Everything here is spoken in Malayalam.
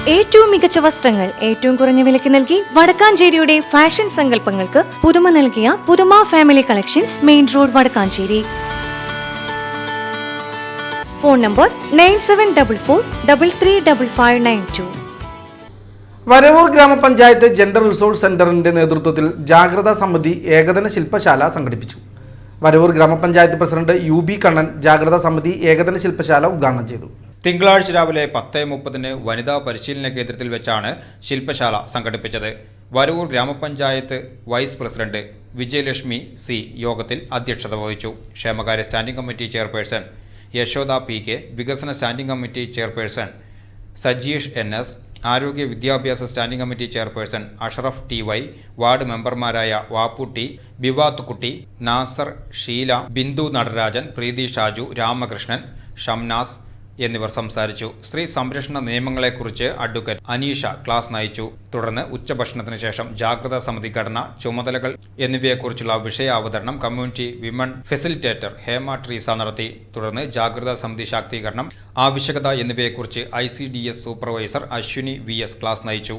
ഏറ്റവും മികച്ച വസ്ത്രങ്ങൾ ഏറ്റവും കുറഞ്ഞ വിലയ്ക്ക് നൽകി വടക്കാഞ്ചേരിയുടെ ഫാഷൻ സങ്കല്പങ്ങൾക്ക് പുതുമ നൽകിയ Puthuma family collections, main road, Vadakkanchery. Phone number 9744335592. Varavoor ഗ്രാമപഞ്ചായത്ത് ജെൻഡർ റിസോഴ്സ് സെന്ററിന്റെ നേതൃത്വത്തിൽ ജാഗ്രതാ സമിതി ഏകദിന ശില്പശാല സംഘടിപ്പിച്ചു. വരവൂർ ഗ്രാമപഞ്ചായത്ത് പ്രസിഡന്റ് UB കണ്ണൻ ജാഗ്രതാ സമിതി ഏകദിന ശില്പശാല ഉദ്ഘാടനം ചെയ്തു. തിങ്കളാഴ്ച രാവിലെ 10:30 വനിതാ പരിശീലന കേന്ദ്രത്തിൽ വെച്ചാണ് ശില്പശാല സംഘടിപ്പിച്ചത്. വരവൂർ ഗ്രാമപഞ്ചായത്ത് വൈസ് പ്രസിഡന്റ് വിജയലക്ഷ്മി C യോഗത്തിൽ അധ്യക്ഷത വഹിച്ചു. ക്ഷേമകാര്യ standing committee chairperson Yashoda PK, വികസന standing committee chairperson Sajeesh NS, ആരോഗ്യ വിദ്യാഭ്യാസ standing committee chairperson Ashraf TY, ward മെമ്പർമാരായ വാപ്പുട്ടി, ബിവാത്ത് കുട്ടി, നാസർ, ഷീല, ബിന്ദു നടരാജൻ, പ്രീതി ഷാജു, രാമകൃഷ്ണൻ, ഷംനാസ് എന്നിവർ സംസാരിച്ചു. സ്ത്രീ സംരക്ഷണ നിയമങ്ങളെക്കുറിച്ച് അഡ്വക്കേറ്റ് അനീഷ ക്ലാസ് നയിച്ചു. തുടർന്ന് ഉച്ചഭക്ഷണത്തിന് ശേഷം ജാഗ്രതാ സമിതി ഘടന, ചുമതലകൾ എന്നിവയെക്കുറിച്ചുള്ള വിഷയാവതരണം community women facilitator Hema Treesa നടത്തി. തുടർന്ന് ജാഗ്രതാ സമിതി ശാക്തീകരണം, ആവശ്യകത എന്നിവയെക്കുറിച്ച് ICDS supervisor Ashwini VS class നയിച്ചു.